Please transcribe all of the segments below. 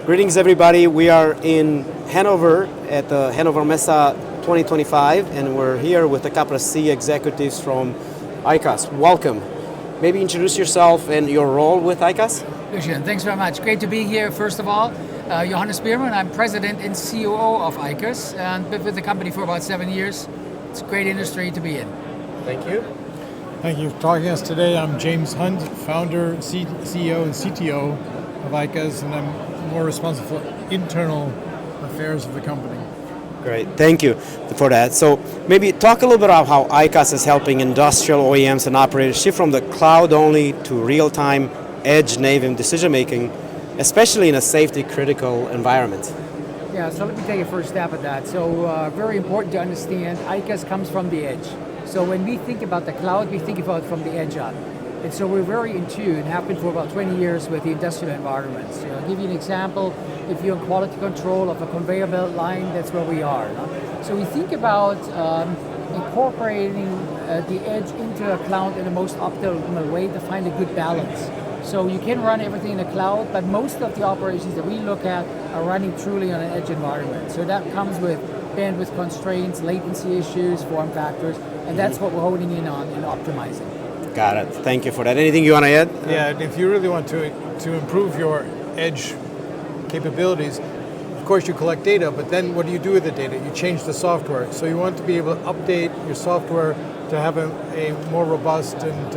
Greetings everybody, we are in Hannover at the Hannover Messe 2025 and we're here with a couple of C executives from AICAS. Welcome. Maybe introduce yourself and your role with AICAS. Lucian, thanks very much. Great to be here. First of all, Johannes Biermann, I'm president and COO of AICAS and been with the company for about 7 years. It's a great industry to be in. Thank you. Thank you for talking to us today. I'm James Hunt, founder, CEO, and CTO of AICAS, and I'm more responsible for internal affairs of the company. Great, thank you for that. So maybe talk a little bit about how AICAS is helping industrial OEMs and operators shift from the cloud-only to real-time, edge-native decision-making, especially in a safety-critical environment. Yeah, so let me take a first stab at that. So very important to understand, AICAS comes from the edge. So when we think about the cloud, we think about it from the edge up. And so we're very in tune, have been for about 20 years with the industrial environments. I'll give you an example. If you're in quality control of a conveyor belt line, that's where we are. So we think about incorporating the edge into a cloud in the most optimal way to find a good balance. So you can run everything in the cloud, but most of the operations that we look at are running truly on an edge environment. So that comes with bandwidth constraints, latency issues, form factors, and that's what we're honing in on and optimizing. Got it. Thank you for that. Anything you want to add? Yeah, if you really want to improve your edge capabilities, of course you collect data, but then what do you do with the data? You change the software. So you want to be able to update your software to have a more robust and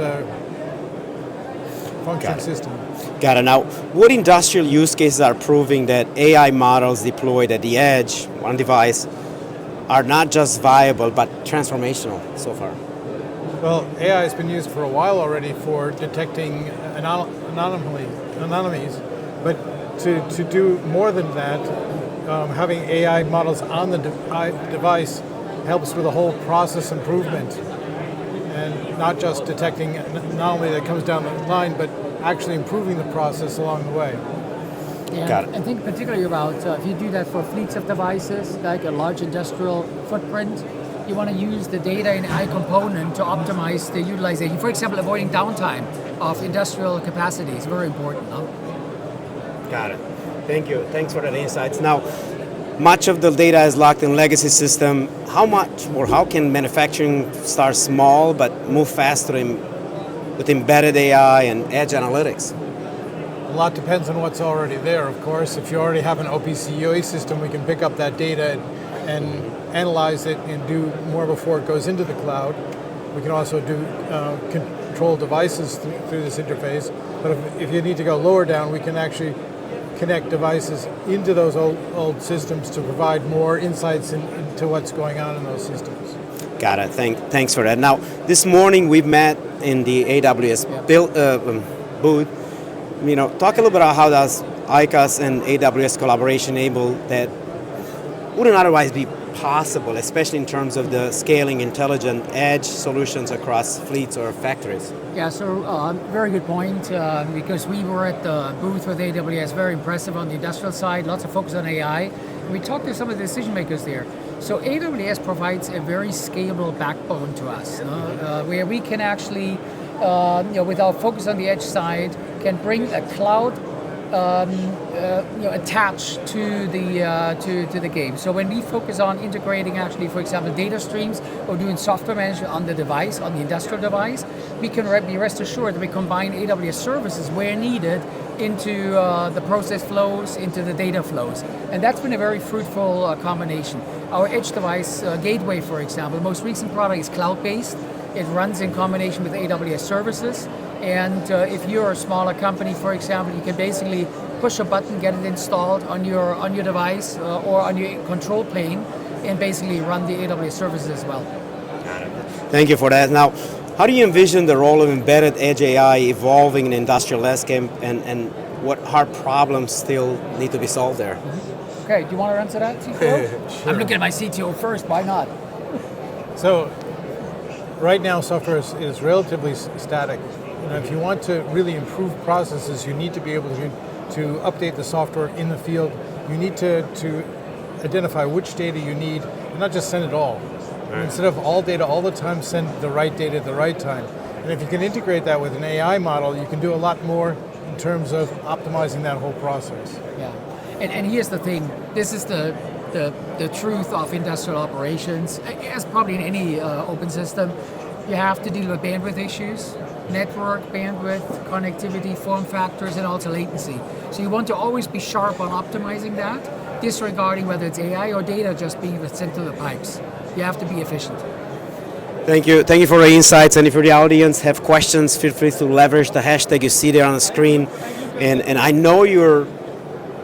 functioning system. Got it. Now, what industrial use cases are proving that AI models deployed at the edge, on device, are not just viable, but transformational so far? Well, AI has been used for a while already for detecting anomalies, but to do more than that, having AI models on the device helps with the whole process improvement, and not just detecting an anomaly that comes down the line, but actually improving the process along the way. Yeah, Got it. I think particularly about if you do that for fleets of devices, like a large industrial footprint, you want to use the data in AI component to optimize the utilization. For example, avoiding downtime of industrial capacity is very important. No? Got it. Thank you. Thanks for that insights. Now, much of the data is locked in legacy system. How much or how can manufacturing start small but move faster with embedded AI and edge analytics? A lot depends on what's already there, of course. If you already have an OPC system, we can pick up that data and analyze it and do more before it goes into the cloud. We can also do control devices through this interface. But if you need to go lower down, we can actually connect devices into those old systems to provide more insights into what's going on in those systems. Got it. Thanks for that. Now, this morning we've met in the AWS booth. Talk a little bit about how does AICAS and AWS collaboration enable that wouldn't otherwise be possible, especially in terms of the scaling intelligent edge solutions across fleets or factories? Yeah, so very good point, because we were at the booth with AWS, very impressive on the industrial side, lots of focus on AI. And we talked to some of the decision makers there. So AWS provides a very scalable backbone to us, where we can actually, with our focus on the edge side, can bring a cloud attached to the game. So when we focus on integrating actually, for example, data streams or doing software management on the device, on the industrial device, we can be rest assured that we combine AWS services where needed into the process flows, into the data flows. And that's been a very fruitful combination. Our edge device gateway, for example, the most recent product is cloud-based. It runs in combination with AWS services. And if you're a smaller company, for example, you can basically push a button, get it installed on your device or on your control plane, and basically run the AWS services as well. Thank you for that. Now, how do you envision the role of embedded edge AI evolving in industrial landscape, and what hard problems still need to be solved there? Mm-hmm. Okay, do you want to answer that, CTO? Sure. I'm looking at my CTO first, why not? So, right now software is relatively static. If you want to really improve processes, you need to be able to update the software in the field. You need to identify which data you need, and not just send it all. Right. Instead of all data all the time, send the right data at the right time. And if you can integrate that with an AI model, you can do a lot more in terms of optimizing that whole process. Yeah. And here's the thing, this is the truth of industrial operations. As probably in any open system, you have to deal with bandwidth issues, network, bandwidth, connectivity, form factors, and also latency. So you want to always be sharp on optimizing that, disregarding whether it's AI or data just being sent to the pipes. You have to be efficient. Thank you for the insights, and if the audience have questions, feel free to leverage the hashtag you see there on the screen. And I know you're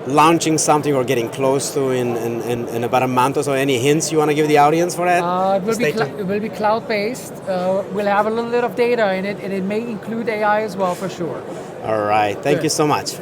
launching something or getting close to in about a month or so. Any hints you want to give the audience for that? It will be cloud-based. We'll have a little bit of data in it, and it may include AI as well, for sure. All right. Thank you so much.